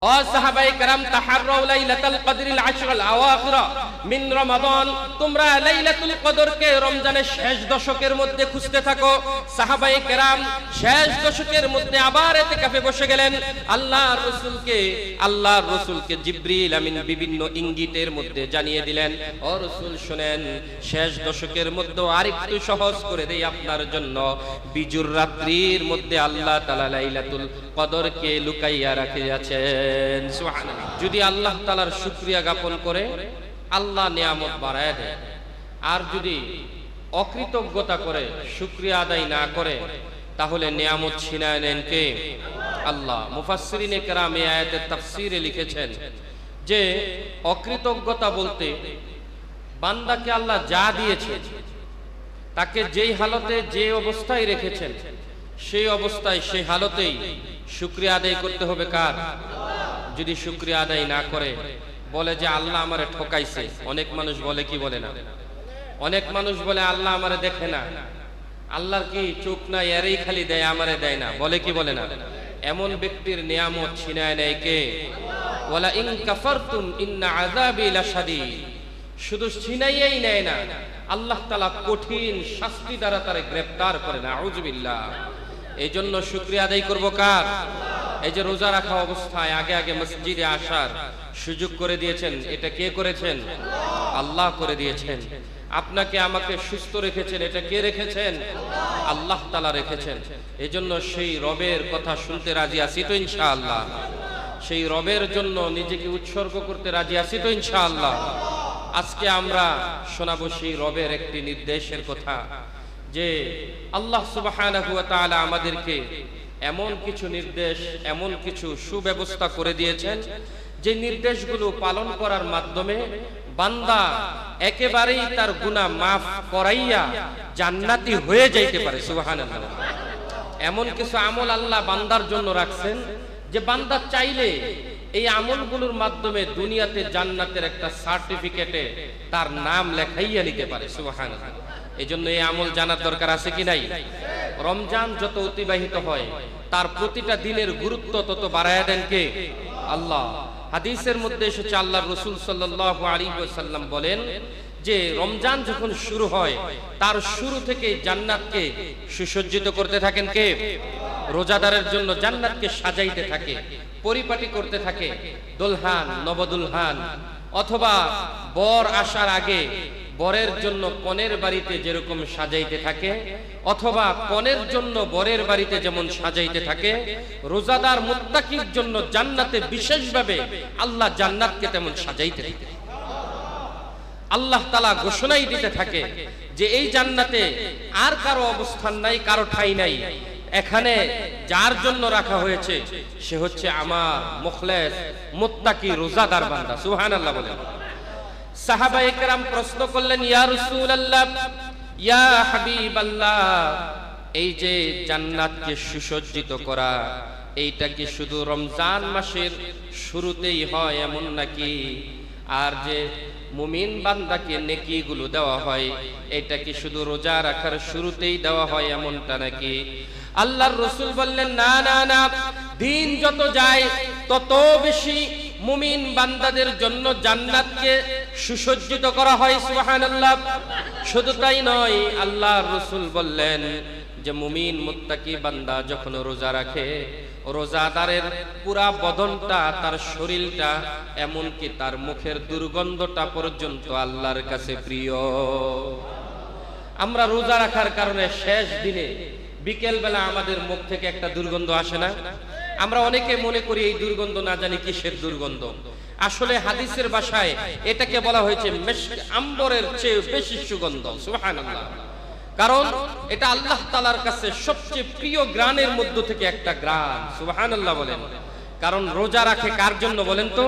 ও সাহাবায়ে কেরাম তাহাররাউ লাইলাতুল কদরিল আশরাল আওয়াখিরা মিন রমাদান, তোমরা লাইলাতুল কদরকে রমজানের শেষ দশকের মধ্যে খুঁজতে থাকো। সাহাবায়ে কেরাম শেষ দশকের মধ্যে আবার ইতিকাফে বসে গেলেন। আল্লাহর রাসূলকে জিবরিল আমিন বিভিন্ন ইঙ্গিতের মধ্যে জানিয়ে দিলেন, ও রাসূল শুনেন, শেষ দশকের মধ্যে আরেকটু সহজ করে দেই আপনার জন্য। বিজুর রাত্রির মধ্যে আল্লাহ তাআলা লাইলাতুল কদরকে লুকাইয়া রাখিয়াছেন। যদি আল্লাহ তাআলার শুকরিয়া জ্ঞাপন করে আল্লাহ নিয়ামত বাড়ায় দেয়, আর যদি অকৃতজ্ঞতা করে শুকরিয়া আদায় না করে তাহলে নিয়ামত ছিনায় নেন কে? আল্লাহ। মুফাসসিরিনে কেরাম এই আয়াতের তাফসীরে লিখেছেন যে অকৃতজ্ঞতা বলতে বান্দাকে আল্লাহ যা দিয়েছে তাকে যেই হালতে যে অবস্থায় রেখেছেন সেই অবস্থায় সেই হালতেই শুকরিয়া আদায় করতে হবে কার? যদি শুকরিয়া আদায় না করে বলে যে আল্লাহ আমারে ঠকাইছে, অনেক মানুষ বলে কি বলে না? অনেক মানুষ বলে আল্লাহ আমারে দেখে না, আল্লাহর কি চোখ নাই, এরই খালি দেয় আমারে দেয় না, বলে কি বলে না? এমন ব্যক্তির নিয়ামত ছিনায় নেয় কে? ওয়ালা ইন কাফারতুম ইন্না আযাবি লাশাদীদ। শুধু ছিনাইয়াই নেয় না, আল্লাহ তাআলা কঠিন শাস্তি দ্বারা তারে গ্রেফতার করে না। আউযু বিল্লাহ। এই জন্য শুকরিয়া আদায় করব কার? এই যে রোজা রাখা অবস্থায় আগে আগে মসজিদে আসার সুযোগ করে দিয়েছেন, এটা কে করেছেন? আল্লাহ করে দিয়েছেন। আপনাকে আমাকে সুস্থ রেখেছেন, এটা কে রেখেছেন? আল্লাহ তাআলা রেখেছেন। এই জন্য সেই রবের কথা শুনতে রাজি আছি তো ইনশাআল্লাহ? সেই রবের জন্য নিজেকে উৎসর্গ করতে রাজি আছি তো ইনশাআল্লাহ? আজকে আমরা শোনাবো সেই রবের একটি নির্দেশের কথা, যে আল্লাহ সুবহানাহু ওয়া তাআলা আমাদেরকে এমন কিছু নির্দেশ, এমন কিছু সুব্যবস্থা করে দিয়েছেন যে নির্দেশগুলো পালন করার মাধ্যমে বান্দা একেবারেই তার গুনাহ মাফ করাইয়া জান্নাতি হয়ে যাইতে পারে। সুবহানাল্লাহ। এমন কিছু আমল আল্লাহ বান্দার জন্য রাখছেন যে বান্দা চাইলে এই আমলগুলোর মাধ্যমে দুনিয়াতে জান্নাতের একটা সার্টিফিকেটে তার নাম লেখাইয়া নিতে পারে। সুবহানাল্লাহ। এই জন্য এই আমল জানার দরকার আছে কি নাই? রমজান যত অতিবাহিত হয় তার প্রতিটা দিনের গুরুত্ব তত বাড়ায়া দেন কে? আল্লাহ। হাদিসের মধ্যে এসেছে আল্লাহর রাসূল সাল্লাল্লাহু আলাইহি ওয়াসাল্লাম বলেন যে রমজান যখন শুরু হয় তার শুরু থেকে জান্নাতকে সুসজ্জিত করতে থাকেন কে? রোজাদারের জন্য জান্নাতকে সাজাইতে থাকে, পরিপাটি করতে থাকে। দুলহান, নবদুলহান, অথবা বর আসার আগে বরের জন্য কনের বাড়িতে যেরকম সাজাইতে থাকে, অথবা কনের জন্য বরের বাড়িতে যেমন সাজাইতে থাকে, রোজাদার মুত্তাকির জন্য জান্নাতে বিশেষভাবে আল্লাহ জান্নাতকে তেমন সাজাইতে থাকে। আল্লাহ তাআলা ঘোষণাই দিতে থাকে যে এই জান্নাতে আর কারো অবস্থান নাই, কারো ঠাঁই নাই। এখানে যার জন্য রাখা হয়েছে সে হচ্ছে আমার মুখলেস মুত্তাকি রোজাদার বান্দা। সুবহানাল্লাহ বলেন। সাহাবায়ে কেরাম প্রশ্ন করলেন, ইয়া রাসূলুল্লাহ, ইয়া হাবিবাল্লাহ, এই যে জান্নাতকে সুসজ্জিত করা, এইটা কি শুধু রমজান মাসের শুরুতেই হয় এমন নাকি? আর যে মুমিন বান্দাকে নেকিগুলো দেওয়া হয় এটা কি শুধু রোজা রাখার শুরুতেই দেওয়া হয় এমনটা নাকি? আল্লাহর রাসূল বললেন, না না না, দিন যত যায় তত বেশি মুমিন বান্দাদের জন্য জান্নাতকে সুসজ্জিত করা হয়। সুবহানাল্লাহ। শুধু তাই নয়, আল্লাহর রাসূল বললেন যে মুমিন মুত্তাকি বান্দা যখন রোজা রাখে, রোজাদারের পুরা বদনটা, তার শরীরটা, এমনকি তার মুখের দুর্গন্ধটা পর্যন্ত আল্লাহর কাছে প্রিয়। আমরা রোজা রাখার কারণে শেষ দিনে বিকেল বেলা আমাদের মুখ থেকে একটা দুর্গন্ধ আসে না? আমরা অনেকে মনে করি এই দুর্গন্ধ না জানি কিসের দুর্গন্ধ। আসলে হাদিসের ভাষায় এটাকে বলা হয়েছে মিশক, আম্বরের চেয়ে বেশি সুগন্ধ। সুবহানাল্লাহ। কারণ এটা আল্লাহ তাআলার কাছে সবচেয়ে প্রিয় গ্রানের মধ্য থেকে একটা গ্রান। সুবহানাল্লাহ বলেন। কারণ রোজা রাখে কার জন্য বলেন তো?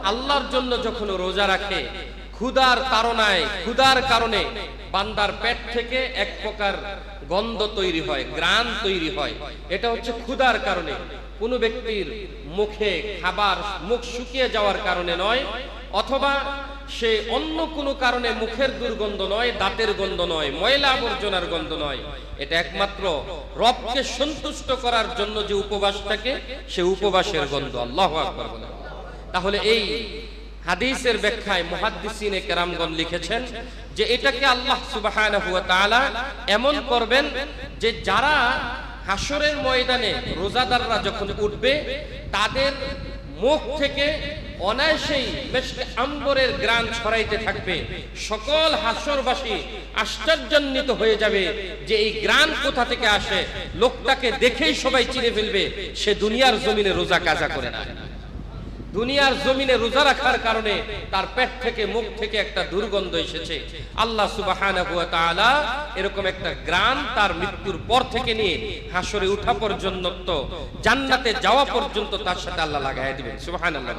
আল্লাহর জন্য। যখন রোজা রাখে ক্ষুধার তাড়নায়, ক্ষুধার কারণে বান্দার পেট থেকে এক প্রকার গন্ধ তৈরি হয়, গ্রান তৈরি হয়। এটা হচ্ছে ক্ষুধার কারণে। কোনো ব্যক্তির মুখে খাবার, মুখ শুকিয়ে যাওয়ার কারণে নয়, অথবা সে অন্য কোনো কারণে মুখের দুর্গন্ধ নয়, দাঁতের গন্ধ নয়, ময়লা আবর্জনার গন্ধ নয়, এটা একমাত্র রবকে সন্তুষ্ট করার জন্য যে উপবাস থাকে সে উপবাসের গন্ধ। আল্লাহু আকবার বলেন। তাহলে এই হাদিসের ব্যাখ্যায় মুহাদ্দিসিনে কেরামগণ লিখেছেন যে এটাকে আল্লাহ সুবহানাহু ওয়া তাআলা এমন করবেন যে যারা হাসরের ময়দানে রোজাদাররা যখন উঠবে তাদের মুখ থেকে অনায়াসেই মেশকে আম্বরের ঘ্রাণ ছড়াইতে থাকবে। সকল হাসরবাসী আশ্চর্যান্বিত হয়ে যাবে যে এই ঘ্রাণ কোথা থেকে আসে। লোকটাকে দেখেই সবাই চিনে ফেলবে সে দুনিয়ার জমিনে রোজা কাজা করে না, দুনিয়ার জমিনে রোজা রাখার কারণে তার পেট থেকে মুখ থেকে একটা দুর্গন্ধ এসেছে। আল্লাহ সুবহানাহু ওয়া তাআলা এরকম একটা ঘ্রাণ তার মৃত্যুর পর থেকে নিয়ে হাসরে ওঠা পর্যন্ত, জান্নাতে যাওয়া পর্যন্ত তার সাথে আল্লাহ লাগায় দিবেন। সুবহানাল্লাহ।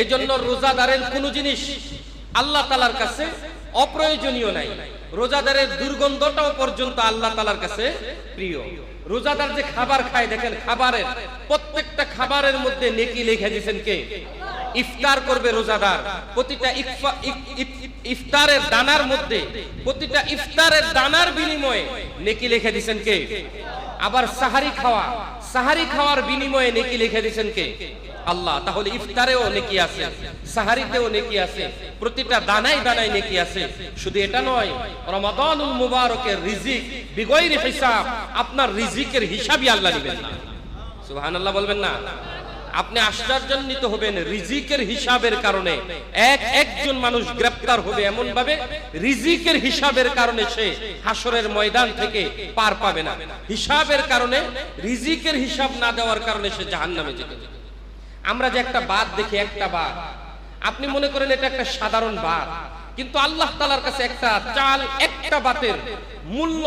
এই জন্য রোজাদারের কোন জিনিস আল্লাহ তাআলার কাছে অপ্রয়োজনীয় নাই। রোজাদারের দুর্গন্ধটাও পর্যন্ত আল্লাহ তাআলার কাছে প্রিয়। রোজাদার যে খাবার খায়, দেখেন খাবারের প্রত্যেকটা খাবারের মধ্যে নেকি লিখে দিয়েছেন কে? ইফতার করবে রোজাদার, প্রতিটা ইফতারের দানার মধ্যে, প্রতিটা ইফতারের দানার বিনিময়ে নেকি লিখে দিয়েছেন কে? আবার সাহারি খাওয়া, সাহারি খাওয়ার বিনিময়ে নেকি লিখে দিয়েছেন কে? আল্লাহ। তাহলে ইফতারেও নেকি আছে, সাহারিতেও নেকি আছে, প্রতিটা দানায় দানায় নেকি আছে। শুধু এটা নয়, রমাদানুল মুবারকের রিজিক বিগয়রি হিসাব, আপনার রিজিকের হিসাবই আল্লাহ নেবেন না। সুবহানাল্লাহ বলবেন না? আপনি আশ্চর্যান্বিত হবেন রিজিকের হিসাবের কারণে। একজন মানুষ গ্রেফতার হবে এমন ভাবে, রিজিকের হিসাবের কারণে সে হাসরের ময়দান থেকে পার পাবে না। হিসাবের কারণে, রিজিকের হিসাব না দেওয়ার কারণে সে জাহান্নামে যেতে। আমরা যে একটা বাত দেখি, একটা বাত আপনি মনে করেন এটা একটা সাধারণ বাত, কিন্তু আল্লাহ তাআলার কাছে একটা চাল, একটা বাতের মূল্য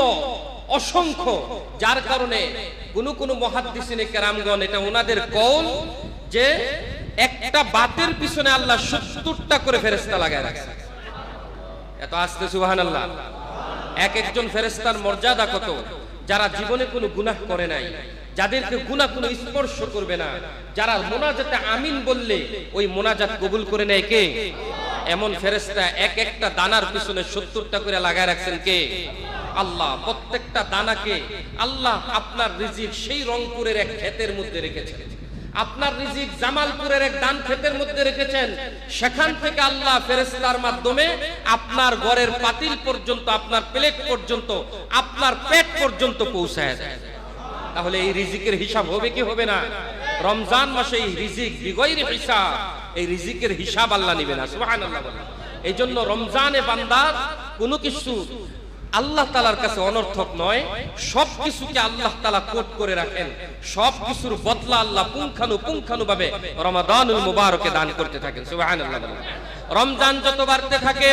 অসংখ্য। যার কারণে কোন মুহাদ্দিসিনে কেরামগণ, এটা ওনাদের কওল যে একটা বাতের পিছনে আল্লাহ 70টা করে ফেরেশতা লাগায় রাখছে। এত আস্তে সুবহানাল্লাহ। একজন ফেরেশতার মর্যাদা কত! যারা জীবনে কোনো গুনাহ করে নাই, যাদেরকে গুনাহ কোনো স্পর্শ করবে না, যারা মোনাজাতে আমিন বললে ওই মোনাজাত কবুল করে নেয় কে? এমন ফেরেশতা একটা দানার পিছনে 70টা করে লাগায় রাখছেন কে? আল্লাহ। প্রত্যেকটা দানাকে আল্লাহ আপনার রিজিক সেই রংপুরের এক ক্ষেতের মধ্যে রেখেছেন, আপনার রিজিক জামালপুরের এক ধান ক্ষেতের মধ্যে রেখেছেন। সেখান থেকে আল্লাহ ফেরেশতার মাধ্যমে আপনার ঘরের পাতিল পর্যন্ত, আপনার প্লেট পর্যন্ত, আপনার পেট পর্যন্ত পৌঁছায় দেয়। তাহলে এই রিজিকের হিসাব হবে কি হবে না? রমজান মাসে এই রিজিক বিগয়রি হিসাব, এই রিজিকের হিসাব আল্লাহ নেবে না। সুবহানাল্লাহ। এই জন্য রমজানে বান্দার কোনো কিছু আল্লাহ তাআলার কাছে অনর্থক নয়। সবকিছুকে আল্লাহ তাআলা কোট করে রাখেন, সবকিছুর বদলা আল্লাহ পুঙ্খানু ভাবে রমাদানুল মুবারকে দান করতে থাকেন। সুবহানাল্লাহ। রমজান যত বাড়তে থাকে,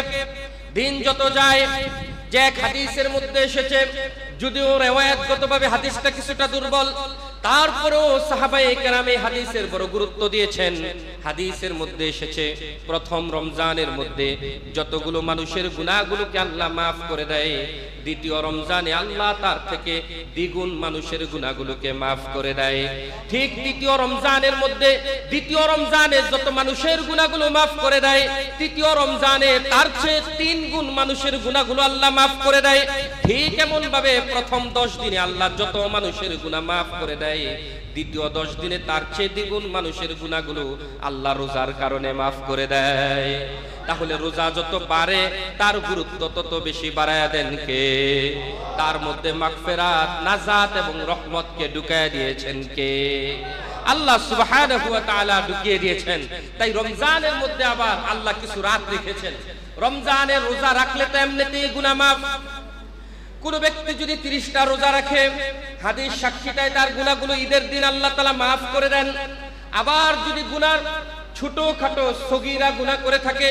দিন যত যায়, যে এক হাদিসের মধ্যে এসেছে, যদিও রিওয়ায়াতগতভাবে হাদিসটা কিছুটা দুর্বল, তারপরেও সাহাবায়ে কেরাম এই হাদিসের বড় গুরুত্ব দিয়েছেন। হাদিসের মধ্যে এসেছে প্রথম রমজানের মধ্যে যতগুলো মানুষের গুনাহগুলোকে আল্লাহ মাফ করে দেয়, দ্বিতীয় রমজানে আল্লাহ তার থেকে দ্বিগুণ মানুষের গুনাহগুলোকে মাফ করে দেয়। ঠিক তৃতীয় রমজানের মধ্যে, দ্বিতীয় রমজানে যত মানুষের গুনাহগুলো মাফ করে দেয়, তৃতীয় রমজানে তার চেয়ে 3 গুণ মানুষের গুনাহগুলো আল্লাহ মাফ করে দেয়। ঠিক এমন ভাবে প্রথম 10 দিনে আল্লাহ যত মানুষের গুনাহ মাফ করে দেয়, দ্বিতীয় 10 দিনে তার চেয়ে দ্বিগুণ মানুষের গুনাহগুলো আল্লাহ রোজার কারণে মাফ করে দেয়। তাহলে রোজা যত বাড়ে তার গুরুত্ব তত বেশি বাড়ায়া দেন কে? তার মধ্যে মাগফিরাত, নাজাত এবং রহমতকে ঢুকায়া দিয়েছেন কে? আল্লাহ সুবহানাহু ওয়া তাআলা ঢুকিয়ে দিয়েছেন। তাই রমজানের মধ্যে আবার আল্লাহ কিছু রাত রেখেছেন। রমজানে রোজা রাখলে তো এমনিতেই গুনাহ মাফ। কোন ব্যক্তি যদি 30টা রোজা রাখে, হাদিস সাক্ষীটায় তার গুনাহগুলো ঈদের দিন আল্লাহ তাআলা মাফ করে দেন। আবার যদি গুনার ছোটখাটো সগীরা গুনাহ করে থাকে,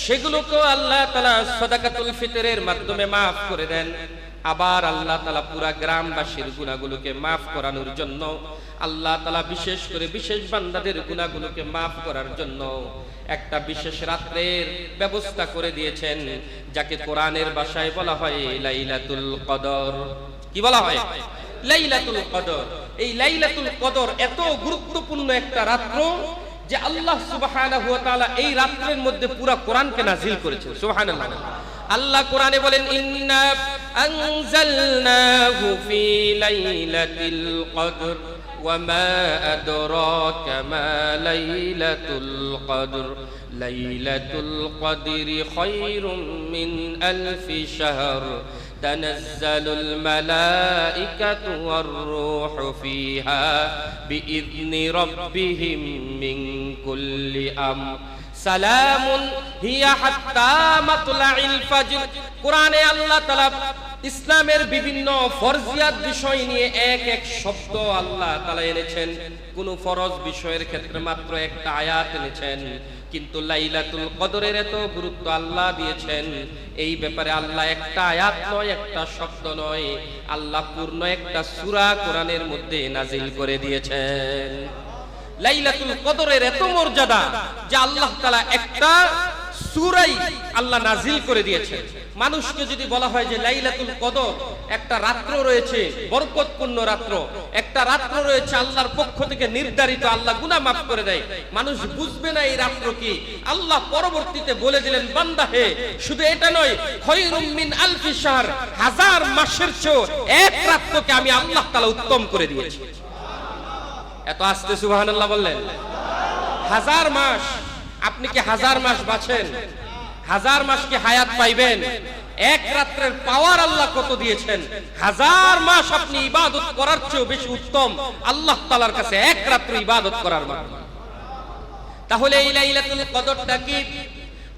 সেগুলোকেও আল্লাহ তাআলা সাদাকাতুল ফিতরের মাধ্যমে মাফ করে দেন। আবার আল্লাহ তাআলা পুরা গ্রামবাসীর গুনাহগুলোকে মাফ করানোর জন্য, আল্লাহ তাআলা বিশেষ করে বিশেষ বান্দাদের গুনাহগুলোকে মাফ করার জন্য একটা বিশেষ রাতের ব্যবস্থা করে দিয়েছেন, যাকে কোরআনের ভাষায় বলা হয় লাইলাতুল কদর। কি বলা হয়? লাইলাতুল কদর। এই লাইলাতুল কদর এত গুরুত্বপূর্ণ একটা রাত্র, যে আল্লাহ সুবহানাহু ওয়া তাআলা এই রাত্রের মধ্যে পুরো কোরআনকে নাযিল করেছেন। সুবহানাল্লাহ। আল্লাহ কোরআনে বলেন, ইন্না আনজালনাহু ফি লাইলাতিল কদর ওয়া মা আদরাকা মা লাইলাতুল কদর লাইলাতুল কদরি খায়রুম মিন আলফি শাহর তানাজ্জালুল মালাইকাতু ওয়ার রূহু ফিহা বিইذনি রাব্বিহিম মিন কুল্লি আমর সালামুন হিয়া হাত্তা মাতলাইল ফাজর। কোরআনে আল্লাহ তাআলা ইসলামের বিভিন্ন ফরজিয়াত বিষয় নিয়ে এক এক শব্দ আল্লাহ তাআলা এনেছেন। কোন ফরজ বিষয়ের ক্ষেত্রে মাত্র একটা আয়াত এনেছেন, কিন্তু লাইলাতুল কদরের এত গুরুত্ব আল্লাহ দিয়েছেন। এই ব্যাপারে আল্লাহ একটা আয়াত নয়, একটা শব্দ নয়, আল্লাহ পূর্ণ একটা সূরা কোরআনের মধ্যে নাজিল করে দিয়েছেন। লাইলাতুল কদরের এত মর্যাদা যে আল্লাহ তাআলা একটা সূরাই আল্লাহ নাজিল করে দিয়েছেন। মানুষকে যদি বলা হয় যে লাইলাতুল কদর একটা রাত্র রয়েছে, বরকতপূর্ণ রাত্র, একটা রাত্র রয়েছে আল্লাহর পক্ষ থেকে নির্ধারিত, আল্লাহ গুনাহ মাফ করে দেয়, মানুষ বুঝবে না এই রাত্র কি। আল্লাহ পরবর্তীতে বলে দিলেন, বান্দা হে, শুধু এটা নয়, খায়রুম মিন আলফি শাহর, হাজার মাসের চেয়ে এক রাত্রকে আমি আল্লাহ তাআলা উত্তম করে দিয়েছি। এত আস্তে সুবহানাল্লাহ বললেন। হাজার মাস, আপনি কি হাজার মাস বাঁচেন? হাজার মাস কি হায়াত পাইবেন? এক রাত্রের পাওয়ার আল্লাহ কত দিয়েছেন। হাজার মাস আপনি ইবাদত করার চেয়ে বেশি উত্তম আল্লাহ তাআলার কাছে এক রাত্র ইবাদত করার মাধ্যমে। তাহলে এই লাইলাতুল কদরটা কি?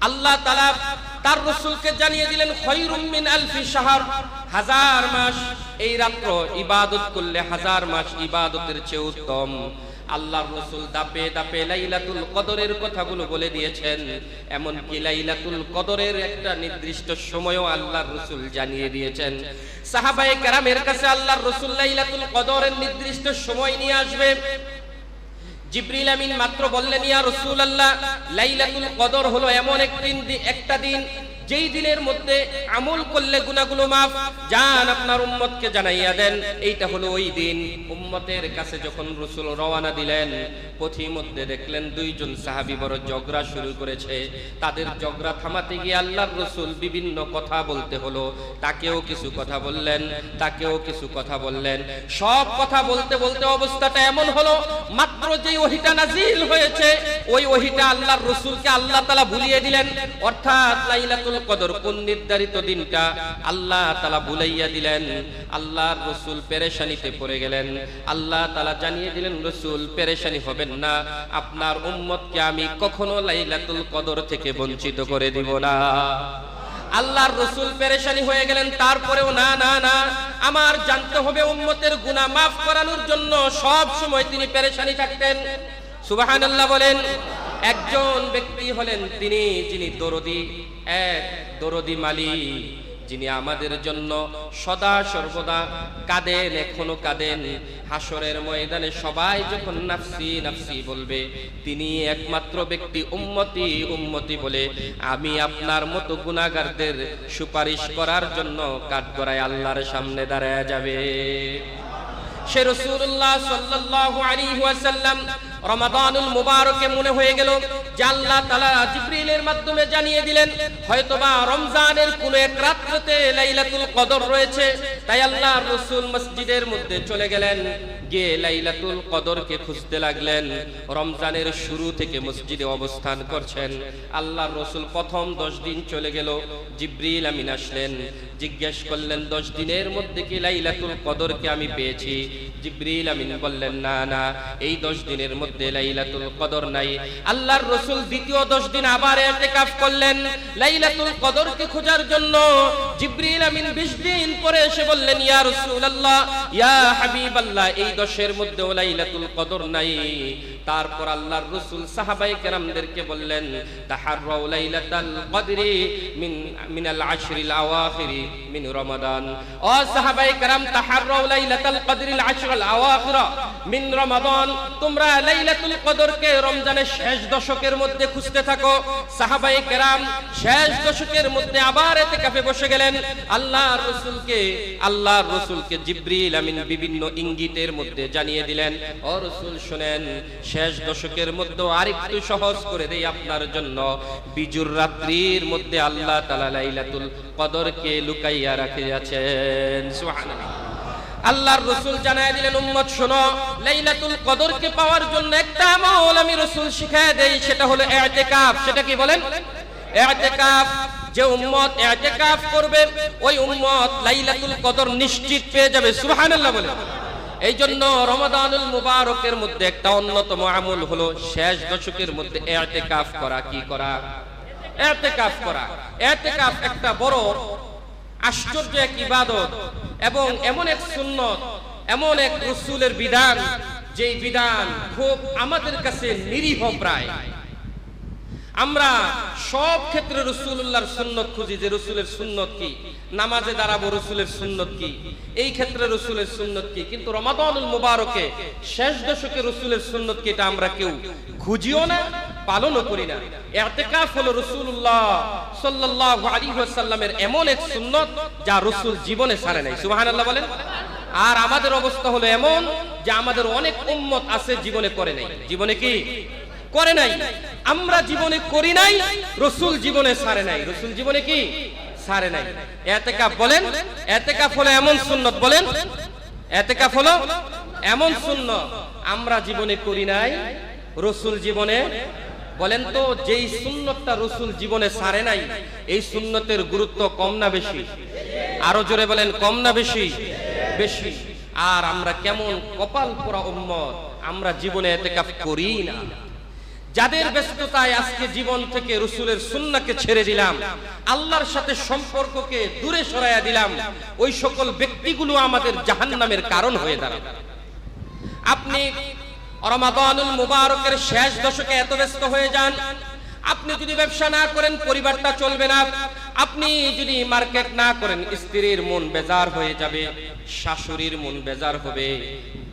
আল্লাহ তাআলা তার রাসূলকে জানিয়ে দিলেন, খায়রুম মিন আলফি শাহর, হাজার মাস এই রাত্র ইবাদত করলে হাজার মাস ইবাদতের চেয়ে উত্তম। আল্লাহর রাসূল দাপে দাপে লাইলাতুল কদরের কথাগুলো বলে দিয়েছেন। এমন কি লাইলাতুল কদরের একটা নির্দিষ্ট সময়ও আল্লাহর রাসূল জানিয়ে দিয়েছেন। সাহাবায়ে কেরামের কাছে আল্লাহর রাসূল লাইলাতুল কদরের নির্দিষ্ট সময় নিয়ে আসবে। জিবরিল আমিন মাত্র বললেন, ইয়া রাসূলুল্লাহ, লাইলাতুল কদর হলো এমন একটা দিন যেই দিনের মধ্যে আমল করলে গুনাহগুলো maaf। যান আপনার উম্মতকে জানাইয়া দেন, এইটা হলো ওই দিন। উম্মতের কাছে যখন রাসূল রওনা দিলেন, পথির মধ্যে দেখলেন দুইজন সাহাবী বড় ঝগড়া শুরু করেছে। তাদের ঝগড়া থামাতে গিয়ে আল্লাহর রাসূল বিভিন্ন কথা বলতে হলো। তাকেও কিছু কথা বললেন, তাকেও কিছু কথা বললেন। সব কথা বলতে বলতে অবস্থাটা এমন হলো, মাত্র যেই ওহীটা নাজিল হয়েছে ওই ওহীটা আল্লাহর রাসূলকে আল্লাহ তাআলা ভুলিয়ে দিলেন। অর্থাৎ লাইলাতুল কদর কোন নির্ধারিত দিনটা আল্লাহ তাআলা ভুলাইয়া দিলেন। আল্লাহর রাসূল পেরেশানিতে পড়ে গেলেন। আল্লাহ তাআলা জানিয়ে দিলেন, রাসূল পেরেশানি হবেন না, আপনার উম্মতকে আমি কখনো লাইলাতুল কদর থেকে বঞ্চিত করে দিব না। আল্লাহর রাসূল পেরেশানি হয়ে গেলেন। তারপরেও না না না, আমার জানতে হবে উম্মতের গুনাহ maaf করানোর জন্য সব সময় তিনি পেরেশানি থাকতেন। সুবহানাল্লাহ বলেন। একজন ব্যক্তি হলেন তিনি, যিনি দরদি, এক দরদি মালিক, যিনি আমাদের জন্য সদা সর্বদা কাঁদেন, এখনো কাঁদেন। হাসরের ময়দানে সবাই যখন নাফসি নাফসি বলবে, তিনি একমাত্র ব্যক্তি উম্মতি উম্মতি বলে আমি আপনার মতো গুনাহগারদের সুপারিশ করার জন্য কাঠগড়ায় আল্লাহর সামনে দাঁড়ায় যাবে। সে রাসূলুল্লাহ সাল্লাল্লাহু আলাইহি ওয়াসাল্লাম রমাদানুল মুবারকে মনে হয়ে গেল যে আল্লাহ তাআলা জিবরিলের মাধ্যমে জানিয়ে দিলেন হয়তোবা রমজানের কোন এক রাত্রিতে লাইলাতুল কদর রয়েছে। তাই আল্লাহর রাসূল মসজিদের মধ্যে চলে গেলেন, গিয়ে লাইলাতুল কদরকে খুঁজতে লাগলেন। রমজানের শুরু থেকে মসজিদে অবস্থান করছেন। আল্লাহর রাসূল প্রথম 10 দিন চলে গেল। জিবরিল আমিন আসলেন, জিজ্ঞেস করলেন 10 দিনের মধ্যে কি লাইলাতুল কদরকে আমি পেয়েছি? জিবরিল আমিন বললেন, না না, এই 10 দিনের মধ্যে লাইলাতুল কদর নাই। আল্লাহর রাসূল দ্বিতীয় 10 দিন আবার ইতিকাফ করলেন লাইলাতুল কদরকে খোঁজার জন্য। জিবরিল আমিন 20 দিন পরে এসে বললেন, ইয়া রাসূলুল্লাহ, ইয়া হাবিবাল্লাহ, এই 10 এর মধ্যেও লাইলাতুল কদর নাই। তারপর আল্লাহর রাসূল সাহাবায়ে কেরামদেরকে বললেন, তাহাররাউ লাইলাতুল কদরি মিনাল আশরিল আওয়াখিরি মিন রমাদান। ও সাহাবায়ে কেরাম, তাহাররাউ লাইলাতুল কদরিল আশরিল আওয়াখিরা মিন রমাদান, তোমরা লাইলাতুল কদরকে রমজানের শেষ দশকের মধ্যে খুঁজতে থাকো। সাহাবায়ে কেরাম শেষ দশকের মধ্যে আবার ইতিকাফে বসে গেলেন। আল্লাহর রাসূলকে জিবরিল আমিন বিভিন্ন ইঙ্গিতের মধ্যে জানিয়ে দিলেন, ও রাসূল শুনেন, শেষ দশকের মধ্যে আরেকটু সহজ করে দেই আপনার জন্য। বিজুর রাত্রির মধ্যে আল্লাহ তাআলা লাইলাতুল কদরকে লুকাইয়া রাখিয়াছেন। সুবহানাল্লাহ। আল্লাহর রাসূল জানায় দিলেন, উম্মত শোনো, লাইলাতুল কদরকে পাওয়ার জন্য একটা আমল আমি রাসূল শিখায় দেই, সেটা হলো ইতিকাফ। সেটা কি বলেন? ইতিকাফ। যে উম্মত ইতিকাফ করবে ওই উম্মত লাইলাতুল কদর নিশ্চিত পেয়ে যাবে। সুবহানাল্লাহ বলে। এই জন্য রমাদানুল মুবারকের মধ্যে একটা অন্যতম আমল হলো শেষ দশকের মধ্যে ইতিকাফ করা। কি করা? ইতিকাফ করা। ইতিকাফ একটা বড় আশ্চর্য এক ইবাদত এবং এমন এক সুন্নত, এমন এক রাসূলের বিধান, যেই বিধান খুব আমাদের কাছে নিরীহ প্রায়। আমরা সব ক্ষেত্রে রাসূলুল্লাহর সুন্নত খুঁজি, যে রাসূলের সুন্নত কি, নামাজে দাঁড়াবো রাসূলের সুন্নত কি, এই ক্ষেত্রে রাসূলের সুন্নত কি, কিন্তু রমাদানুল মুবারকে শেষ দশকে রাসূলের সুন্নত কি এটা আমরা কেউ খুঁজিও না, পালনও করি না। ইতিকাফ হলো রাসূলুল্লাহ সাল্লাল্লাহু আলাইহি ওয়াসাল্লামের এমন এক সুন্নত যা রাসূল জীবনে ছাড়ে নাই। সুবহানাল্লাহ বলেন। আর আমাদের অবস্থা হলো এমন যে আমাদের অনেক উম্মত আছে জীবনে করে নাই। জীবনে কি করে নাই? আমরা জীবনে করি নাই, রাসূল জীবনে ছাড়ে নাই। রাসূল জীবনে কি ছাড়ে নাই। ইতিকাফ বলেন, ইতিকাফ হলো এমন সুন্নত, বলেন ইতিকাফ হলো এমন সুন্নত আমরা জীবনে করি নাই, রাসূল জীবনে, বলেন তো যেই সুন্নতটা রাসূল জীবনে ছাড়ে নাই এই সুন্নতের গুরুত্ব কম না বেশি? আরো জোরে বলেন, কম না বেশি? বেশি। আর আমরা কেমন কপাল পোড়া উম্মত, আমরা জীবনে ইতিকাফ করি না। যাদের ব্যস্ততায় আজকে জীবন থেকে রাসূলের সুন্নাহকে ছেড়ে দিলাম, আল্লাহর সাথে সম্পর্ককে দূরে সরাইয়া দিলাম, ওই সকল ব্যক্তিগুলো আমাদের জাহান্নামের কারণ হয়ে দাঁড়াবে। আপনি রমাদানুল মুবারকের শেষ দশকে এত ব্যস্ত হয়ে যান, আপনি যদি ব্যবসা না করেন পরিবারটা চলবে না, আপনি যদি মার্কেট না করেন স্ত্রীর মন বেজার হয়ে যাবে, শাশুড়ির মন বেজার হবে,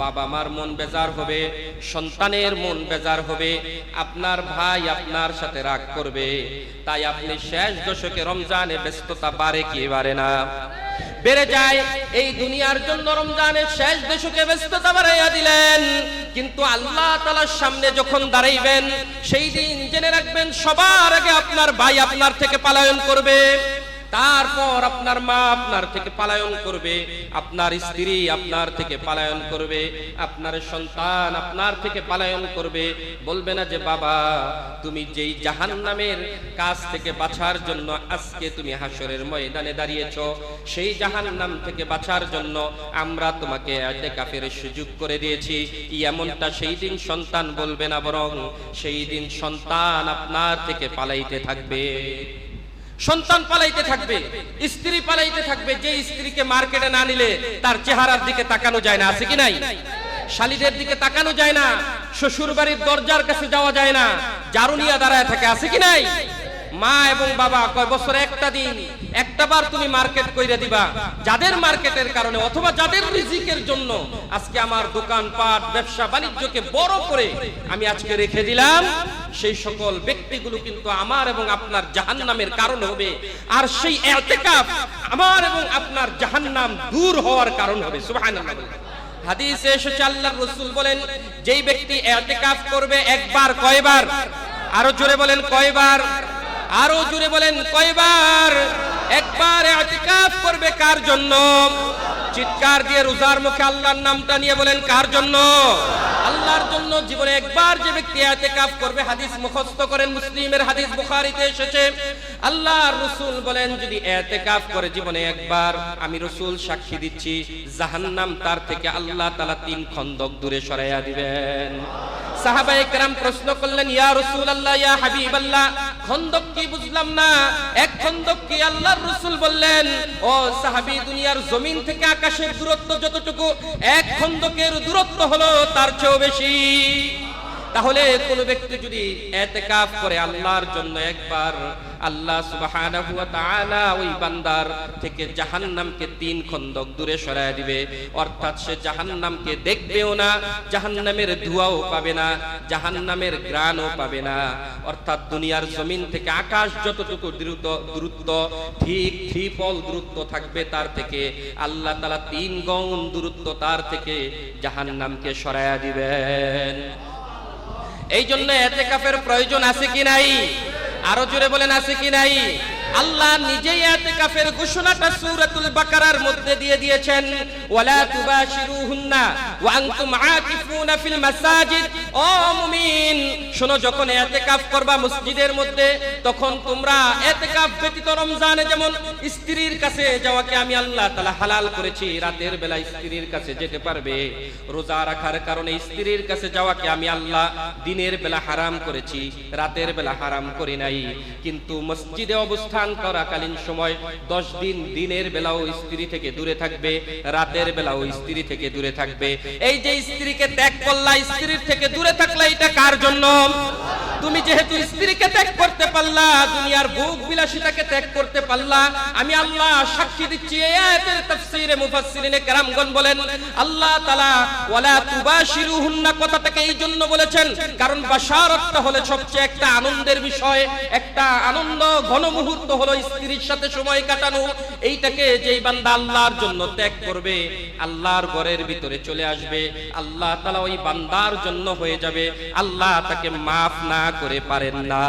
বাবা মার মন বেজার হবে, সন্তানের মন বেজার হবে, আপনার ভাই আপনার সাথে রাগ করবে। তাই আপনি শেষ দশকে রমজানে ব্যস্ততা বাড়ে কি বাড়ে না? বেড়ে যায়। এই দুনিয়ার জন্য রমজানের শেষ দশকে ব্যস্ততা বাড়াইয়া দিলেন, কিন্তু আল্লাহ তাআলার সামনে যখন দাঁড়াইবেন সেই দিন জেনে রাখবেন সবার আগে আপনার ভাই আপনার থেকে পলায়ন করবে, তারপর আপনার মা আপনার থেকে পলায়ন করবে, আপনার স্ত্রী আপনার থেকে পলায়ন করবে, আপনার সন্তান আপনার থেকে পলায়ন করবে। বলবে না যে বাবা তুমি যেই জাহান্নামের কাছ থেকে বাঁচার জন্য আজকে তুমি হাসরের ময়দানে দাঁড়িয়েছো, সেই জাহান্নাম থেকে বাঁচার জন্য আমরা তোমাকে ইতিকাফের সুযোগ করে দিয়েছি। এমনটা সেই দিন সন্তান বলবে না, বরং সেই দিন সন্তান আপনার থেকে পালাইতে থাকবে। সন্তান পালাইতে থাকবে, স্ত্রী পালাইতে থাকবে। যে স্ত্রীকে মার্কেটে না নিলে তার চেহারার দিকে তাকানো যায় না, আছে কি নাই? শালীদের দিকে তাকানো যায় না, শ্বশুর বাড়ির দরজার কাছে যাওয়া যায় না, জারুনিয়া দাঁড়ায় থাকে, আছে কি নাই? মা এবং বাবা কয় বছরে একটা দিন একটাবার তুমি মার্কেট কইরা দিবা, যাদের মার্কেটের কারণে অথবা যাদের রিজিকের জন্য আজকে আমার দোকানপাট ব্যবসা বাণিজ্যকে বড় করে আমি আজকে রেখে দিলাম, সেই সকল ব্যক্তিগুলো কিন্তু আমার এবং আপনার জাহান্নামের কারণ হবে। আর সেই ইতিকাফ আমার এবং আপনার জাহান্নাম দূর হওয়ার কারণ হবে। সুবহানাল্লাহ। হাদিসে এসেছে আল্লাহর রাসূল বলেন, যেই ব্যক্তি ইতিকাফ করবে একবার, কয়বার? আরো জোরে বলেন, কয়বার? আরো জোরে বলেন, কয়বার? একবার ইতিকাফ করবে। কার জন্য? চিৎকার দিয়ে রোজার মুখে আল্লাহর নামটা নিয়ে বলেন, কার জন্য? আল্লাহর জন্য। জীবনে একবার যে ব্যক্তি ইতিকাফ করবে, হাদিস মুখস্থ করেন, মুসলিমের হাদিস, বুখারীতে এসেছে, আল্লাহর রাসূল বলেন যদি ইতিকাফ করে জীবনে একবার, আমি রাসূল সাক্ষী দিচ্ছি জাহান্নাম তার থেকে আল্লাহ তাআলা 3 খন্দক দূরে সরাইয়া দিবেন। সাহাবায়ে কেরাম প্রশ্ন করলেন, ইয়া রাসূলুল্লাহ, ইয়া হাবিবাল্লাহ, খন্দক কি বুঝলাম না, এক খন্দক কি? আল্লাহর রাসূল বললেন, ও সাহাবী, দুনিয়ার জমিন থেকে আকাশের দূরত্ব যতটুকু, এক খন্দকের দূরত্ব হলো তার চেয়েও বেশি। তাহলে কোন ব্যক্তি যদি ইতিকাফ করে আল্লাহর জন্য একবার, আল্লাহ সুবহানাহু ওয়া তাআলা ওই বান্দার থেকে জাহান্নামকে 3 খন্দক দূরে সরায় দিবে। অর্থাৎ সে জাহান্নামকে দেখবেও না, জাহান্নামের ধোঁয়াও পাবে না, জাহান্নামের ঘ্রাণও পাবে না। অর্থাৎ দুনিয়ার জমিন থেকে আকাশ যতটুকু দূরত্ব, ঠিক 3 পল দূরত্ব থাকবে তার থেকে, আল্লাহ তাআলা 3 গুণ দূরত্ব তার থেকে জাহান্নামকে সরায়া দিবেন। এই জন্য ইতিকাফের প্রয়োজন আছে কি নাই? আরো জোরে বলেন আছে কি নাই? আল্লাহ নিজেই ইতিকাফের ঘোষণাটা সূরাতুল বাকারার মধ্যে দিয়ে দিয়েছেন, ওয়ালা তুবাশিরুহুন্না ওয়া আনতুম আকিফুনা ফিল মাসাজিদ। ও মুমিন শোনো, যখন ইতিকাফ করবা মসজিদের মধ্যে, তখন তোমরা ইতিকাফ ব্যতীত রমজানে যেমন স্ত্রীর কাছে যাওয়াকে আমি আল্লাহ তাআলা হালাল করেছি, রাতের বেলা স্ত্রীর কাছে যেতে পারবে। রোজা রাখার কারণে স্ত্রীর কাছে যাওয়াকে আমি আল্লাহ দিনের বেলা হারাম করেছি, রাতের বেলা হারাম করি নাই। কিন্তু মসজিদে অবস্থান করাকালীন সময় 10 দিন দিনের বেলাও স্ত্রী থেকে দূরে থাকবে, রাতের বেলাও স্ত্রী থেকে দূরে থাকবে। এই যে স্ত্রীকে ত্যাগ করলা, স্ত্রীর থেকে দূরে থাকলা, এটা কার জন্য? তুমি যেহেতু স্ত্রীকে ত্যাগ করতে পারলা, দুনিয়ার ভোগ বিলাসিতাকে ত্যাগ করতে পারলা, আমি আল্লাহ সাক্ষী দিচ্ছি। এই আয়াতের তাফসীরে মুফাসসিরিনে কেরামগণ বলেন, আল্লাহ তাআলা ওয়ালা তুবাশিরুহুন্না কথাটাকে এই জন্য বলেছেন, কারণ বাশারাতটা হলো সবচেয়ে একটা আনন্দের বিষয়, একটা আনন্দ ঘন মুহূর্ত হলো স্ত্রীর সাথে সময় কাটানো। এইটাকে যেই বান্দা আল্লাহর জন্য ত্যাগ করবে, আল্লাহর ঘরের ভিতরে চলে আসবে, আল্লাহ তাআলা ওই বান্দার জন্য হয়ে যাবে, আল্লাহ তাকে মাফ না করে পারেন না।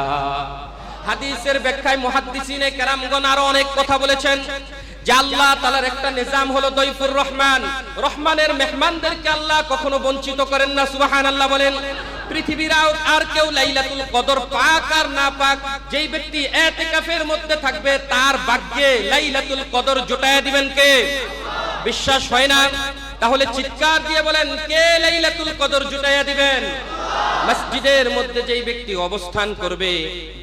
হাদিসের ব্যাখ্যায় মুহাদ্দিসিনে কেরামগণ আরো অনেক কথা বলেছেন যে আল্লাহ তাআলার একটা নিজাম হলো দয়ফুর রহমান, রহমানের মেহমানদেরকে আল্লাহ কখনো বঞ্চিত করেন না। সুবহানাল্লাহ বলেন। পৃথিবীর আর কেউ লাইলাতুল কদর পাক আর না পাক, যেই ব্যক্তি ইতিকাফের মধ্যে থাকবে তার ভাগ্যে লাইলাতুল কদর জোটায়া দিবেন কে? বিশ্বাস হয় না? তাহলে চিৎকার দিয়ে বলেন, কে লাইলাতুল কদর জুটাইয়া দিবেন? মসজিদের মধ্যে যেই ব্যক্তি অবস্থান করবে,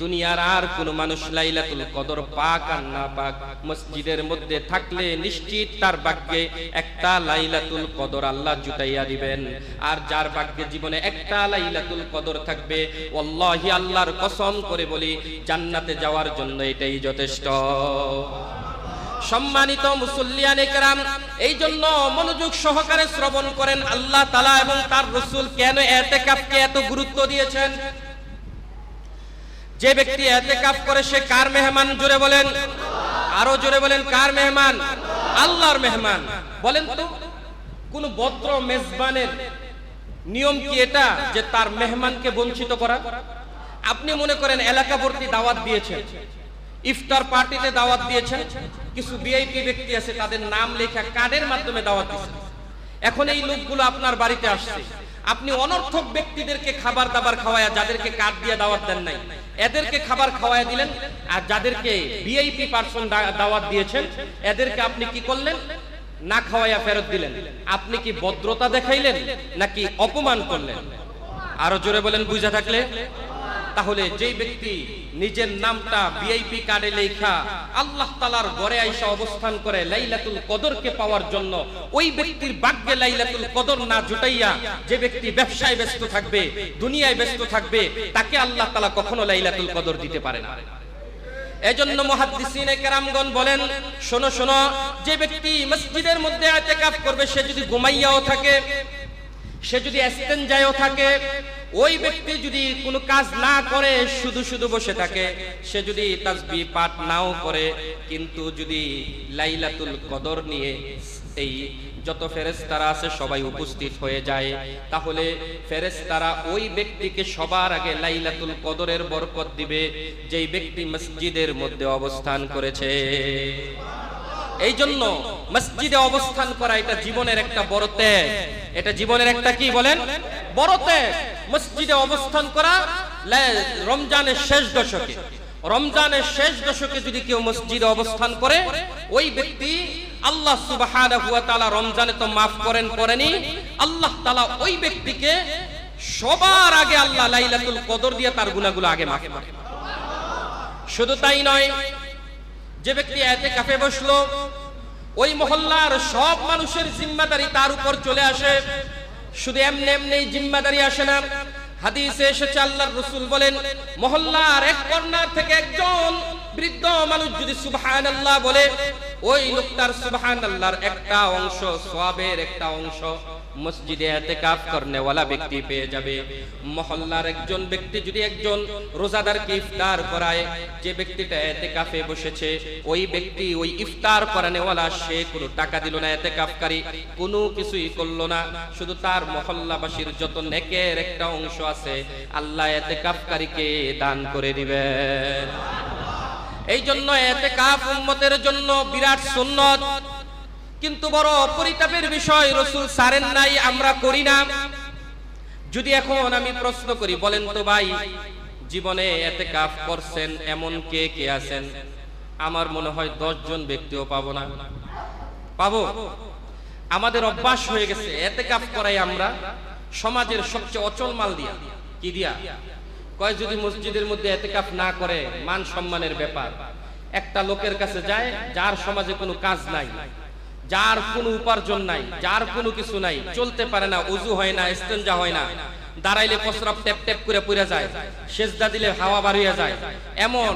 দুনিয়ার আর কোন মানুষ লাইলাতুল কদর পাক আর না পাক, মসজিদের মধ্যে থাকলে নিশ্চিত তার ভাগ্যে একটা লাইলাতুল কদর আল্লাহ জুটাইয়া দিবেন। আর যার ভাগ্যে জীবনে একটা লাইলাতুল কদর থাকবে, ওয়াল্লাহি আল্লাহর কসম করে বলি, জান্নাতে যাওয়ার জন্য এটাই যথেষ্ট। সম্মানিত মুসল্লিয়ানে কেরাম, এই জন্য মনোযোগ সহকারে শ্রবণ করেন, আল্লাহ তাআলা এবং তার রাসূল কেন ইতিকাফকে এত গুরুত্ব দিয়েছেন। যে ব্যক্তি ইতিকাফ করে সে কার মেহমান? জোরে বলেন, আরো জোরে বলেন, কার মেহমান? আল্লাহর মেহমান। বলেন তো, কোন ভদ্র মেজবানের নিয়ম কি এটা যে তার মেহমানকে বঞ্চিত করা? আপনি মনে করেন এলাকাবর্তী দাওয়াত দিয়েছেন, ইফতার পার্টিতে দাওয়াত দিয়েছেন, কিছু ভিআইপি ব্যক্তি আছে তাদের নাম লেখা কার্ডের মাধ্যমে দাওয়াত দিয়েছেন। এখন এই লোকগুলো আপনার বাড়িতে আসছে, আপনি অনর্থক ব্যক্তিদেরকে খাবার দাবার খাওয়ায়া, যাদেরকে কার্ড দিয়ে দাওয়াত দেন নাই এদেরকে খাবার খাওয়ায়া দিলেন, আর যাদেরকে ভিআইপি পারসন দাওয়াত দিয়েছেন এদেরকে আপনি কি করলেন? না খাওয়ায়া ফেরত দিলেন। আপনি কি ভদ্রতা দেখাইলেন নাকি অপমান করলেন? আরো জোরে বলেন বুঝা থাকলে। তাহলে যেই ব্যক্তি নিজের নামটা ভিআইপি কার্ডে লেখা আল্লাহ তাআলার ঘরে আইসা অবস্থান করে লাইলাতুল কদরকে পাওয়ার জন্য, ওই ব্যক্তির ভাগ্যে লাইলাতুল কদর না জুটাইয়া যে ব্যক্তি ব্যবসায় ব্যস্ত থাকবে, দুনিয়ায় ব্যস্ত থাকবে, তাকে আল্লাহ তাআলা কখনো লাইলাতুল কদর দিতে পারে না। এজন্য মুহাদ্দিসিনে কেরামগণ বলেন, শোনো শোনো, যে ব্যক্তি মসজিদের মধ্যে ইতিকাফ করবে সে যদি ঘুমাইয়াও থাকে, সে যদি ইস্তেনজায়ও থাকে, ওই ব্যক্তি যদি কোনো কাজ না করে শুধু শুধু বসে থাকে, সে যদি তাসবিহ পাঠ নাও করে, কিন্তু যদি লাইলাতুল কদর নিয়ে এই যত ফেরেশতারা আছে সবাই উপস্থিত হয়ে যায়, তাহলে ফেরেশতারা ওই ব্যক্তিকে সবার আগে লাইলাতুল কদরের বরকত দিবে যেই ব্যক্তি মসজিদের মধ্যে অবস্থান করেছে। এই জন্য মসজিদে অবস্থান করা এটা জীবনের একটা বড় ত্যাগ, এটা জীবনের একটা কি বলেন? বড় ত্যাগ। মসজিদে অবস্থান করা রমজানের শেষ দশকে, রমজানের শেষ দশকে যদি কেউ মসজিদে অবস্থান করে, ওই ব্যক্তি আল্লাহ সুবহানাহু ওয়া তাআলা রমজানে তো মাফ করেনি, আল্লাহ তাআলা ওই ব্যক্তিকে সবার আগে আল্লাহ লাইলাতুল কদর দিয়ে তার গুনাহগুলো আগে মাফ করে। শুধু তাই নয়, যে ব্যক্তি ইতিকাফে বসলো, ওই মহল্লার সব মানুষের জিম্মাদারি তার উপর চলে আসে। শুধু এমনি এমনি জিম্মাদারি আসে না, হাদিসে এসেছে আল্লাহর রাসূল বলেন, মহল্লার এক কর্নার থেকে একজন বৃদ্ধ মানুষ যদি সুবহানাল্লাহ বলে, ওই লোকটার সুবহানাল্লাহর একটা অংশ, সওয়াবের একটা অংশ মসজিদে ইতিকাফ করনেওয়ালা ব্যক্তি পেয়ে যাবে। মহল্লার একজন ব্যক্তি যদি একজন রোজাদারকে ইফতার করায়, যে ব্যক্তিটা ইতিকাফে বসেছে ওই ব্যক্তি, ওই ইফতার করানেওয়ালা, সে কোনো টাকা দিল না, ইতিকাফকারী কোনো কিছুই করলো না, শুধু তার মহল্লাবাসীর যত নেকের একটা অংশ আছে আল্লাহ ইতিকাফকারীকে দান করে দিবেন। এই জন্য ইতিকাফ উম্মতের জন্য বিরাট সুন্নত, কিন্তু বড় পরিতাপের বিষয় রাসূল ছাড়েন নাই, আমরা করি না। যদি এখন আমি প্রশ্ন করি, বলেন তো ভাই, জীবনে ইতিকাফ করছেন এমন কে কে আছেন? আমার মনে হয় 10 জন ব্যক্তিও পাবো না। পাবো? আমাদের অভ্যাস হয়ে গেছে ইতিকাফ করাই আমরা সমাজের সবচেয়ে অচল মাল দিয়া। কি দিয়া? কয় যদি মসজিদের মধ্যে ইতিকাফ না করে মান সম্মানের ব্যাপার। একটা লোকের কাছে যায় যার সমাজে কোনো কাজ নাই, যার কোনো উপার্জন নাই, যার কোনো কিছু নাই, চলতে পারে না, ওযু হয় না, ইস্তেনজা হয় না, দাঁড়াইলে প্রস্রাব ট্যাপ ট্যাপ করে পড়ে যায়, সেজদা দিলে হাওয়া বার হয়ে যায়, এমন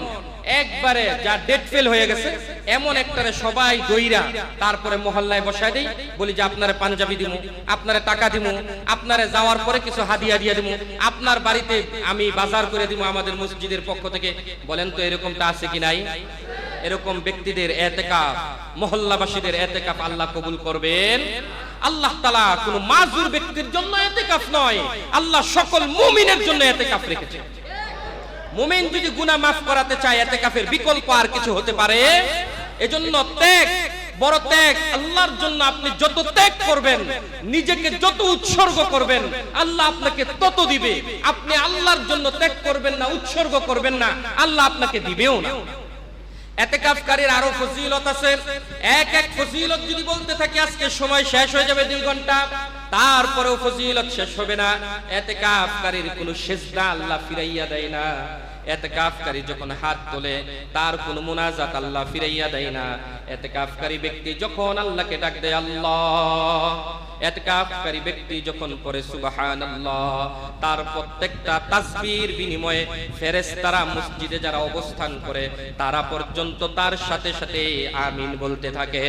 একবারে যা ডেট ফেল হয়ে গেছে, এমন একটারে সবাই দইরা তারপরে মহল্লায় বসায় দেই, বলি যে আপনারে পাঞ্জাবি দিমু, আপনারে টাকা দিমু, আপনারে যাওয়ার পরে কিছু হাদিয়া দিয়ে দিমু, আপনার বাড়িতে আমি বাজার করে দিমু আমাদের মসজিদের পক্ষ থেকে। বলেন তো এরকমটা আছে কি নাই? এরকম ব্যক্তিদের ইতিকাফ, মহল্লাবাসীদের ইতিকাফ আল্লাহ কবুল করবেন। আল্লাহ তাআলা কোন মাজুর ব্যক্তির জন্য ইতিকাফ নয়, আল্লাহ সকল মুমিনের জন্য ইতিকাফ রেখেছেন। মুমিন যদি গুনাহ মাফ করাতে চায়, ইতিকাফের বিকল্প আর কিছু হতে পারে? এজন্য ত্যাগ, বড় ত্যাগ। আল্লাহর জন্য আপনি যত ত্যাগ করবেন, নিজেকে যত উৎসর্গ করবেন, আল্লাহ আপনাকে তত দিবে। আপনি আল্লাহর জন্য ত্যাগ করবেন না, উৎসর্গ করবেন না, আল্লাহ আপনাকে দিবেও না। ইতিকাফকারীর আরো ফজিলত আছে। এক এক ফজিলত যদি বলতে থাকি আজকে সময় শেষ হয়ে যাবে 2 ঘন্টা, তারপরেও ফজিলত শেষ হবে না। ইতিকাফকারীর কোনো সিজদা আল্লাহ ফিরাইয়া দেয় না। ইতিকাফকারী যখন হাত তোলে তার কোনো মুনাজাত আল্লাহ ফিরাইয়া দেয় না। ইতিকাফকারী ব্যক্তি যখন আল্লাহকে ডাক দেয় আল্লাহ, ইতিকাফকারী ব্যক্তি যখন পড়ে সুবহানাল্লাহ, তার প্রত্যেকটা তাসবিহর বিনিময়ে ফেরেশতারা মসজিদে যারা অবস্থান করে তারা পর্যন্ত তার সাথে সাথে আমিন বলতে থাকে।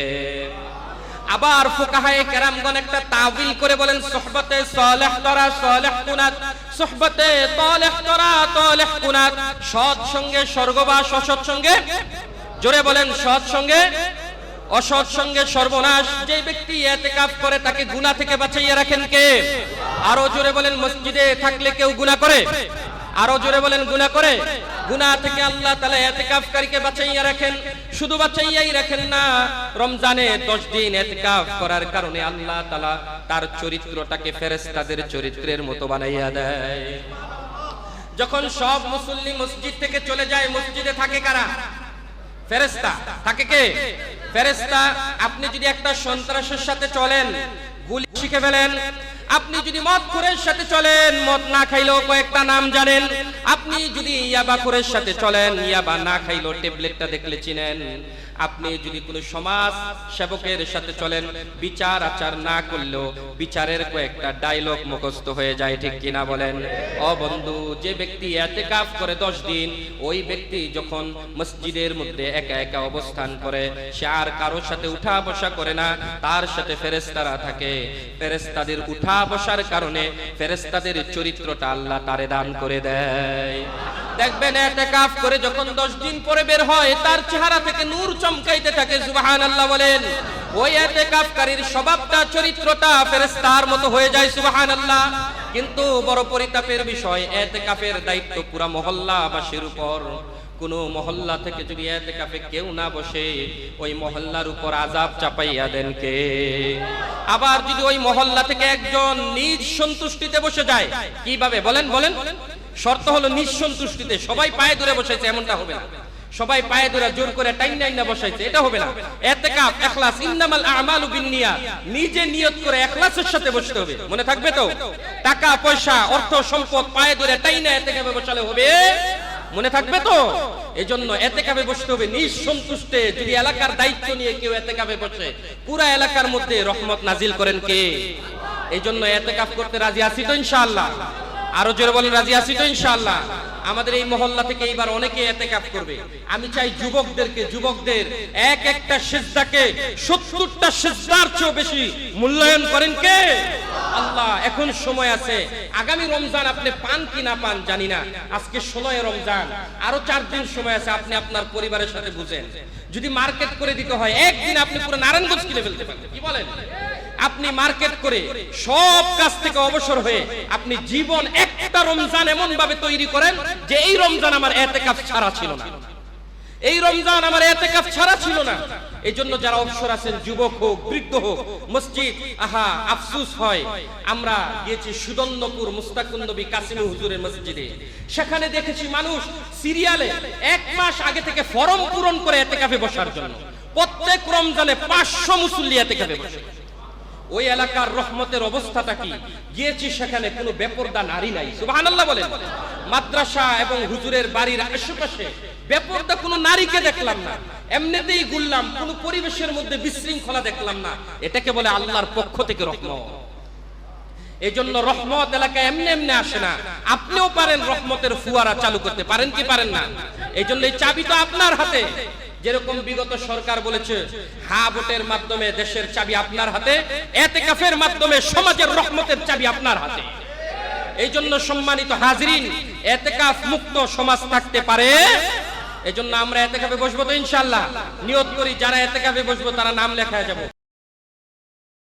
আবার ফুকাহায়ে কেরামগণ একটা তাওয়িল করে বলেন, সুহবতে সালেহ তরা সালেহ কুনাত, সুহবতে তালেহ তরা তালেহ কুনাত। সৎ সঙ্গে স্বর্গবাস, অসৎ সঙ্গে, জোরে বলেন, সৎ সঙ্গে অসৎ সঙ্গে সর্বনাশ। যে ব্যক্তি ইতিকাফ করে তাকে গুনাহ থেকে বাঁচাইয়া রাখেন কে? আরো জোরে বলেন, মসজিদে থাকলে কেউ গুনাহ করে? আরো জোরে বলেন, গুনাহ করে? গুনাহ থেকে আল্লাহ তাআলা ইতিকাফকারীকে বাঁচাইয়া রাখেন। শুধু বাঁচাইয়াই রাখেন না, রমজানে 10 দিন ইতিকাফ করার কারণে আল্লাহ তাআলা তার চরিত্রটাকে ফেরেশতাদের চরিত্রের মতো বানাইয়া দেয়। যখন সব মুসল্লি মসজিদ থেকে চলে যায়, মসজিদে থাকে কারা? ফেরেশতা। থাকে কে? ফেরেশতা। আপনি যদি একটা সন্ত্রাসের সাথে চলেন, গুলি শিখে ফেলেন। আপনি যদি মদখোরের সাথে চলেন, মদ না খাইলেও কয়েকটা নাম জানেন। আপনি যদি ইয়াবাখোরের সাথে চলেন, ইয়াবা না খাইলেও ট্যাবলেটটা দেখলে চিনেন। আপনি যদি কোনো সমাজ সেবকের সাথে চলেন, বিচার আচার না করলেও বিচারের কয়েকটা ডায়লগ মুখস্থ হয়ে যায়, ঠিক কিনা বলেন? ও বন্ধু, যে ব্যক্তি ইতিকাফ করে 10 দিন, ওই ব্যক্তি যখন মসজিদের মধ্যে একা একা অবস্থান করে, সে আর কারোর সাথে উঠা বসা করে না, তার সাথে ফেরেশতারা থাকে। ফেরেশতাদের উঠা বসার কারণে ফেরেশতাদের চরিত্রটা আল্লাহ তারে দান করে দেয়। দেখবেন ইতিকাফ করে যখন 10 দিন পরে বের হয়, তার চেহারা থেকে নূর চমকাইতে থাকে, সুবহানাল্লাহ বলেন। ওই ইতিকাফকারীর স্বভাবটা, চরিত্রটা ফেরেশতার মতো হয়ে যায়, সুবহানাল্লাহ। কিন্তু বড় পরিতাপের বিষয়, ইতিকাফের দায়িত্ব পুরা মহল্লাবাসীর উপর। কোন মহল্লা থেকে যদি ইতিকাফে কেউ না বসে, ওই মহল্লার উপর আযাব চাপাইয়া দেন কে? আবার যদি ওই মহল্লা থেকে একজন নিজ সন্তুষ্টিতে বসে যায়, কিভাবে বলেন? বলেন। শর্ত হলো নিজ সন্তুষ্টিতে। সবাই পায়ে ধরে বসাইছে এমনটা হবে না। সবাই পায়ে ধরে জোর করে টাইনা বসাইছে, এটা হবে না। ইতিকাফ ইখলাস, ইন্নামাল আ'মালু বিন্নিয়াত। নিজে নিয়ত করে ইখলাসের সাথে বসতে হবে। মনে থাকবে তো? টাকা পয়সা, অর্থ সম্পদ পায়ে ধরে টাইনা ইতিকাফে বসালে হবে? মনে থাকবে তো? এজন্য ইতিকাফে বসতে হবে নিজ সন্তুষ্টে। যদি এলাকার দায়িত্ব নিয়ে কেউ ইতিকাফে বসে, পুরো এলাকার মধ্যে রহমত নাজিল করেন কে? এইজন্য ইতিকাফ করতে রাজি আছি তো ইনশাআল্লাহ? আরো জোরে বলেন রাজি আছি তো ইনশাআল্লাহ। আমাদের এই মহল্লা থেকে এইবার অনেকে ইতিকাফ করবে। আমি চাই যুবকদের এক একটা সিজদাকে 70টা সিজদার চেয়ে বেশি মূল্যায়ন করেন কে? আল্লাহ। এখন সময় আছে, আগামী রমজান আপনি পান কি না পান জানি না, আজকে 16 রমজান, আরো 4 দিন সময় আছে। আপনি আপনার পরিবারের সাথে বুঝেন, যদি মার্কেট করে দিতে হয় একদিন আপনি পুরো নারায়ণগঞ্জ কিনে ফেলতে পারেন। কি বলেন? আপনি মার্কেট করে সব কাজ থেকে অবসর হয়ে আপনি জীবন একটা রমজান এমন ভাবে তৈরি করেন যে এই রমজান আমার ইতিকাফ ছাড়া ছিল না, এই রমজান আমার ইতিকাফ ছাড়া ছিল না। এই জন্য যারা অবসর আছেন, যুবক হোক বৃদ্ধ হোক, মসজিদ আফসুস হয়, আমরা গিয়েছি সুদন্নপুর মুস্তাকুন নবী কাসিমি হুজুরের মসজিদে, সেখানে দেখেছি মানুষ সিরিয়ালে 1 মাস আগে থেকে ফরম পূরণ করে ইতিকাফে বসার জন্য। প্রত্যেক রমজানে 500 মুসল্লি ইতিকাফে বসে। ওই এলাকার রহমতের অবস্থাটা কি? গিয়েছি সেখানে কোনো বেপরদা নারী নাই, সুবহানাল্লাহ বলেন। মাদ্রাসা এবং হুজুরের বাড়ির আশেপাশে বেপরদা কোনো নারীকে দেখলাম না। এমনিতেই ঘুরলাম, কোনো পরিবেশের মধ্যে বিশৃঙ্খলা দেখলাম না। এটাকে বলে আল্লাহর পক্ষ থেকে রহমত। এই জন্য রহমত এলাকায় এমনি এমনি আসে না। আপনিও পারেন রহমতের ফুয়ারা চালু করতে, পারেন কি পারেন না? এই জন্য এই চাবি তো আপনার হাতে। যেরকম বিগত সরকার বলেছে ভোটের মাধ্যমে দেশের চাবি আপনার হাতে, ইতিকাফের মাধ্যমে সমাজের রহমতের চাবি আপনার হাতে। এই জন্য সম্মানিত হাজিরিন, ইতিকাফ মুক্ত সমাজ থাকতে পারে। এই জন্য আমরা ইতিকাফে বসবো তো ইনশাআল্লাহ। নিয়ত করি যারা ইতিকাফে বসবো তারা নাম লেখায় যাব।